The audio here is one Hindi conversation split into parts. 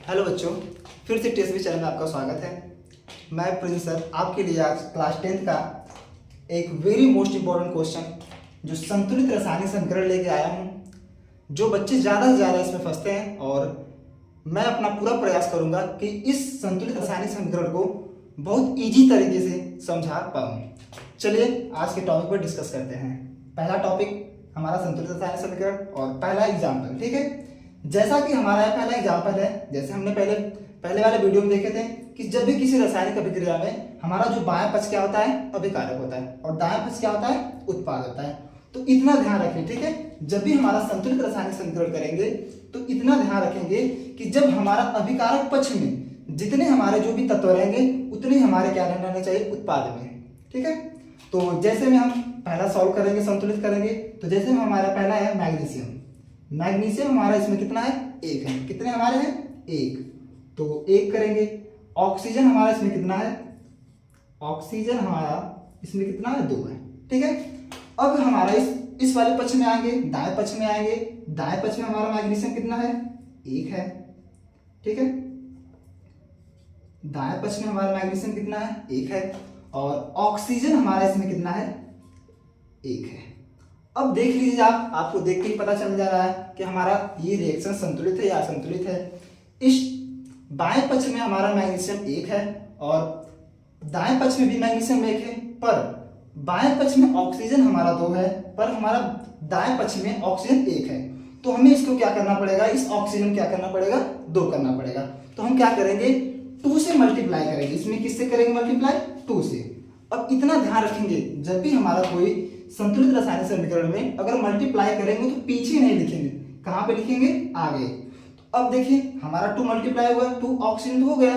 हेलो बच्चों, फिर से टीएसबी चैनल में आपका स्वागत है। मैं प्रिंस सर आपके लिए आज क्लास 10th का एक वेरी मोस्ट इम्पॉर्टेंट क्वेश्चन जो संतुलित रासायनिक समीकरण लेके आया हूँ। जो बच्चे ज़्यादा से ज़्यादा इसमें फंसते हैं और मैं अपना पूरा प्रयास करूँगा कि इस संतुलित रासायनिक समीकरण को बहुत ईजी तरीके से समझा पाऊँ। चलिए आज के टॉपिक पर डिस्कस करते हैं। पहला टॉपिक हमारा संतुलित रासायनिक समीकरण और पहला एग्जाम्पल, ठीक है। जैसा कि हमारा पहला एग्जाम्पल है, जैसे हमने पहले वाले वीडियो में देखे थे कि जब भी किसी रासायनिक अभिक्रिया में हमारा जो बायां पक्ष क्या होता है, अभिकारक होता है, और दायां पक्ष क्या होता है, उत्पाद होता है। तो इतना ध्यान रखें, ठीक है। जब भी हमारा संतुलित रासायनिक समीकरण करेंगे तो इतना ध्यान रखेंगे कि जब हमारा अभिकारक पक्ष में जितने हमारे जो भी तत्व रहेंगे उतने हमारे क्या रहने चाहिए, उत्पाद में, ठीक है। तो जैसे में हम पहला सॉल्व करेंगे, संतुलित करेंगे। तो जैसे में हमारा पहला है मैग्नीशियम हमारा इसमें कितना है, 1 है। कितने हमारे हैं, 1। तो 1 करेंगे। ऑक्सीजन हमारा इसमें कितना है, ऑक्सीजन हमारा इसमें कितना है, 2 है, ठीक है। अब हमारा इस वाले पक्ष में आएंगे, दाएं पक्ष में आएंगे। दाएं पक्ष में हमारा मैग्नीशियम कितना है, 1 है, ठीक है। दाएं पक्ष में हमारा मैग्नीशियम कितना है, 1 है। और ऑक्सीजन हमारा इसमें कितना है, 1 है। अब देख लीजिए, आपको देख के ही पता चल जा रहा है कि हमारा ये रिएक्शन संतुलित है या असंतुलित है। इस बाएं पक्ष में हमारा मैग्नीशियम 1 है और दाएं पक्ष में भी मैग्नीशियम 1 है, पर बाएं पक्ष में ऑक्सीजन हमारा 2 है, पर हमारा दाएं पक्ष में ऑक्सीजन 1 है। तो हमें इसको क्या करना पड़ेगा, इस ऑक्सीजन क्या करना पड़ेगा, 2 करना पड़ेगा। तो हम क्या करेंगे, 2 से मल्टीप्लाई करेंगे। इसमें किससे करेंगे मल्टीप्लाई, 2 से। अब इतना ध्यान रखेंगे, जब भी हमारा कोई संतुलित रासायनिक समीकरण में अगर मल्टीप्लाई करेंगे तो पीछे नहीं लिखेंगे, कहां पे लिखेंगे, आगे। तो अब देखिए हमारा 2 मल्टीप्लाई हुआ, 2 ऑक्सीजन हो गया,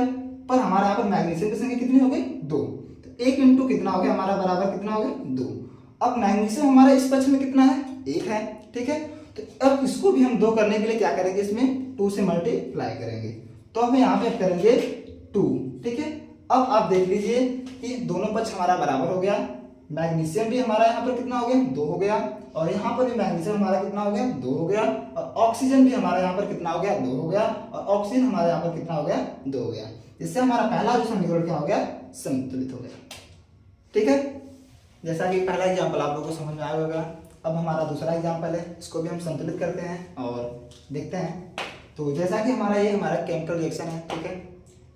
पर हमारा यहाँ पर मैग्नीशियम की संख्या कितनी हो गई, 2। तो 1 इंटू कितना हो गया हमारा, बराबर कितना हो गया, 2। अब मैग्नीशियम हमारा इस पक्ष में कितना है, 1 है, ठीक है। तो अब इसको भी हम 2 करने के लिए क्या करेंगे, इसमें 2 से मल्टीप्लाई करेंगे। तो अब यहाँ पे करेंगे 2, ठीक है। अब आप देख लीजिए कि दोनों पक्ष हमारा बराबर हो गया। मैग्नीशियम भी हमारा यहाँ पर कितना हो गया, 2 हो गया, और यहाँ पर भी मैग्नीशियम हमारा कितना हो गया, 2 हो गया, और ऑक्सीजन भी हमारा यहाँ पर कितना हो गया, 2 हो गया, और ऑक्सीजन हमारे यहाँ पर कितना हो गया, 2 हो गया। इससे हमारा पहला जो समीकरण क्या हो गया, संतुलित हो गया, ठीक है। जैसा कि पहला एग्जाम्पल आप लोगों को समझ में आया होगा। अब हमारा दूसरा एग्जाम्पल है, इसको भी हम संतुलित करते हैं और देखते हैं। तो जैसा कि हमारा ये हमारा केमिकल रिएक्शन है, ठीक है।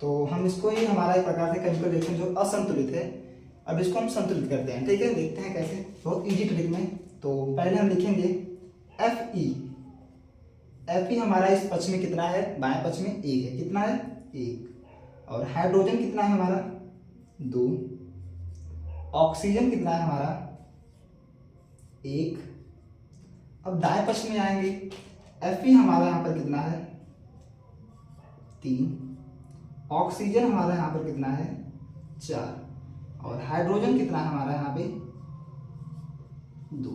तो हम इसको ही हमारा एक प्रकार से केमिकल रिएक्शन जो असंतुलित है, अब इसको हम संतुलित करते हैं, ठीक है। देखते हैं कैसे, बहुत इजी ट्रिक में। तो पहले हम लिखेंगे Fe हमारा इस पक्ष में कितना है, बाएं पक्ष में 1 है। कितना है, 1। और हाइड्रोजन कितना है हमारा, 2। ऑक्सीजन कितना है हमारा, 1। अब दाएं पक्ष में आएंगे, Fe हमारा यहाँ पर कितना है, 3। ऑक्सीजन हमारा यहाँ पर कितना है, 4। और हाइड्रोजन कितना है हमारा यहाँ पे, 2।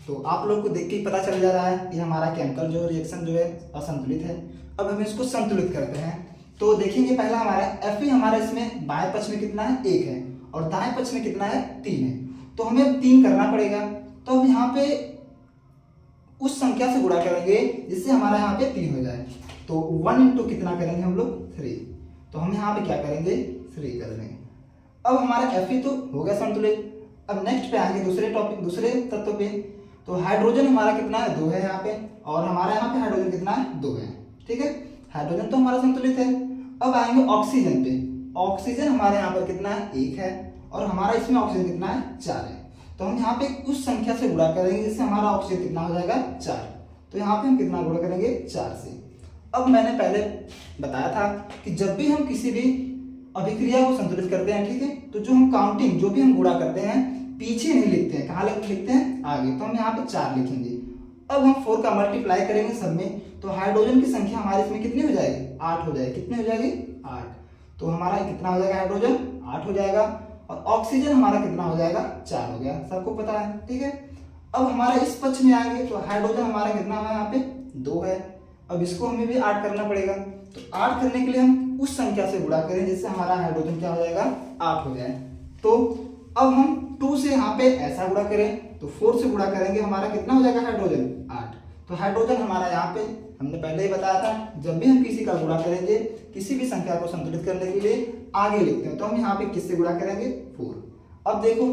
तो आप लोग को देख के ही पता चल जा रहा है कि हमारा केमिकल जो रिएक्शन जो है असंतुलित है। अब हम इसको संतुलित करते हैं। तो देखेंगे पहला हमारा Fe हमारा इसमें बाएं पक्ष में कितना है, 1 है, और दाएं पक्ष में कितना है, 3 है। तो हमें 3 करना पड़ेगा। तो हम यहाँ पे उस संख्या से गुणा करेंगे जिससे हमारा यहाँ पे 3 हो जाए। तो 1 इंटू कितना करेंगे हम लोग, 3। तो हम यहाँ पे क्या करेंगे, 3 कर देंगे। अब हमारा Fe तो हो गया संतुलित। अब नेक्स्ट पे आएंगे दूसरे तत्व पे। तो हाइड्रोजन हमारा कितना है, 2 है यहाँ पे, और हमारा यहाँ पे हाइड्रोजन कितना है, 2 है, ठीक है। हाइड्रोजन तो हमारा संतुलित है। अब आएंगे ऑक्सीजन पे। ऑक्सीजन हमारे यहाँ पर कितना है, 1 है, और हमारा इसमें ऑक्सीजन कितना है, 4 है। तो हम यहाँ पे उस संख्या से गुणा करेंगे जिससे हमारा ऑक्सीजन कितना हो जाएगा, 4। तो यहाँ पे हम कितना गुणा करेंगे, 4 से। अब मैंने पहले बताया था कि जब भी हम किसी भी अभिक्रिया को संतुलित करते हैं, ठीक है, तो जो हम काउंटिंग जो भी हम गुणा करते हैं पीछे नहीं लिखते हैं, कहाँ लिखते हैं, आगे। तो हम यहाँ पे 4 लिखेंगे। अब हम 4 का मल्टीप्लाई करेंगे सब में, तो हाइड्रोजन की संख्या हमारे इसमें कितनी हो जाएगी, 8 हो जाएगी। कितनी हो जाएगी, 8। तो हमारा कितना हो जाएगा, हाइड्रोजन 8 हो जाएगा, और ऑक्सीजन हमारा कितना हो जाएगा, 4 हो गया, सबको पता है, ठीक है। अब हमारा इस पक्ष में आएंगे तो हाइड्रोजन हमारा कितना है, यहाँ पे 2 है। अब इसको हमें भी 8 करना पड़ेगा। तो 8 करने के लिए हम उस संख्या से गुणा करें जिससे हमारा हाइड्रोजन क्या हो जाएगा, 8 हो जाए। तो अब हम 2 से यहाँ पे ऐसा गुणा करें, तो 4 से गुणा करेंगे, हमारा कितना हो जाएगा, हाइड्रोजन 8। तो हाइड्रोजन हमारा यहाँ पे हमने पहले ही बताया था, जब भी हम किसी किसी का गुणा करेंगे, किसी भी संख्या को संतुलित करने के लिए आगे लिखते हैं, तो हम यहाँ पे किससे गुणा करेंगे 4। अब देखो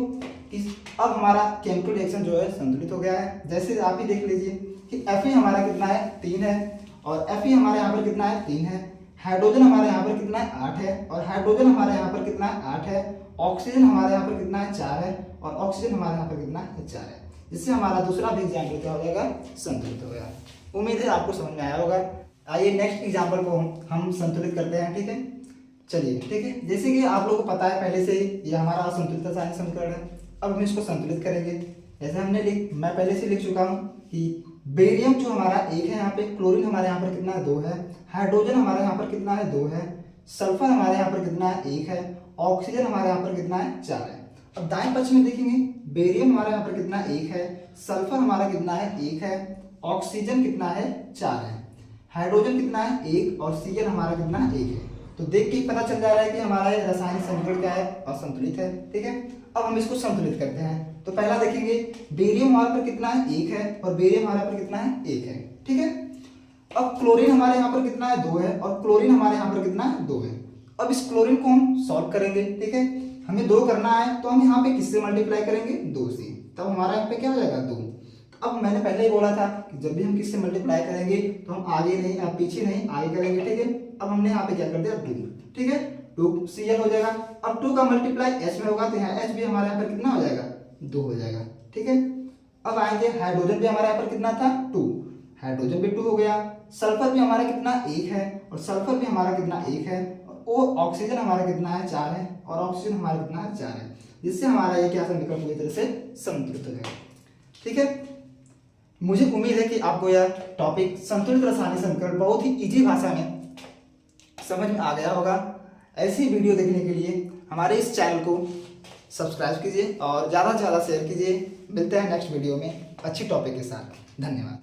अब हमारा केमिकल रिएक्शन जो है संतुलित हो गया है। जैसे आप ही देख लीजिए कि Fe हमारा कितना है 3 है और Fe हमारे यहाँ पर कितना है 3 है, हाइड्रोजन हमारे यहाँ पर कितना है 8 है और हाइड्रोजन हमारे यहाँ पर कितना है 8 है, ऑक्सीजन हमारे यहाँ पर कितना है 4 है और ऑक्सीजन हमारे यहाँ पर कितना है 4 है, जिससे हमारा दूसरा भी एग्जाम्पल क्या हो जाएगा संतुलित हो गया। उम्मीद है आपको समझ में आया होगा। आइए नेक्स्ट एग्जाम्पल को हम संतुलित करते हैं। ठीक है, चलिए ठीक है, जैसे कि आप लोगों को पता है पहले से ही ये हमारा असंतुलित रासायनिक समीकरण है। अब हम इसको संतुलित करेंगे। जैसे मैं पहले से लिख चुका हूँ कि बेरियम जो हमारा 1 है यहाँ पे, क्लोरीन हमारे यहाँ पर कितना है 2 है, हाइड्रोजन हमारे यहाँ पर कितना है 2 है, सल्फर हमारे यहाँ पर कितना है 1 है, ऑक्सीजन हमारे यहाँ पर कितना है 4 है। अब दाएं पक्ष में देखेंगे बेरियम हमारे यहाँ पर कितना 1 है, सल्फर हमारा कितना है 1 है, ऑक्सीजन कितना है 4 है, हाइड्रोजन कितना है 1 और सीएल हमारा कितना है 1 है। तो देख के पता चल जा रहा है कि हमारा ये रासायनिक समीकरण क्या है, असंतुलित है। ठीक है, अब हम इसको संतुलित करते हैं। तो पहला देखेंगे बेरियम हमारे पर कितना है 1 है और बेरियम हमारे पर कितना है 1 है। ठीक है, अब क्लोरीन हमारे यहाँ पर कितना है 2 है और क्लोरीन हमारे यहाँ पर कितना है 2 है। अब इस क्लोरीन को हम सॉल्व करेंगे। ठीक है, हमें 2 करना है तो हम यहाँ पे किससे मल्टीप्लाई करेंगे 2 से, तब हमारा यहाँ पे क्या हो जाएगा 2। अब मैंने पहले ही बोला था कि जब भी हम किससे मल्टीप्लाई करेंगे तो हम आगे नहीं पीछे नहीं आगे करेंगे। ठीक है, अब हमने यहाँ पे क्या कर दिया 2। ठीक है, 2Cl हो जाएगा। अब 2 का मल्टीप्लाई H में होगा तो यहाँ H भी हमारे यहाँ पर कितना हो जाएगा 2 हो जाएगा। ठीक है, अब आएंगे हाइड्रोजन भी हमारे यहाँ पर कितना था 2, हाइड्रोजन भी 2 हो गया। सल्फर भी हमारा कितना 1 है और सल्फर भी हमारा कितना 1 है और ऑक्सीजन हमारा कितना है 4 है और ऑक्सीजन हमारा कितना है 4 है, जिससे हमारा ये क्या समीकरण पूरी तरह से संतुलित हो जाएगा। ठीक है, मुझे उम्मीद है कि आपको यह टॉपिक संतुलित रासायनिक समीकरण बहुत ही इजी भाषा में समझ में आ गया होगा। ऐसी वीडियो देखने के लिए हमारे इस चैनल को सब्सक्राइब कीजिए और ज़्यादा से ज़्यादा शेयर कीजिए। मिलते हैं नेक्स्ट वीडियो में अच्छी टॉपिक के साथ। धन्यवाद।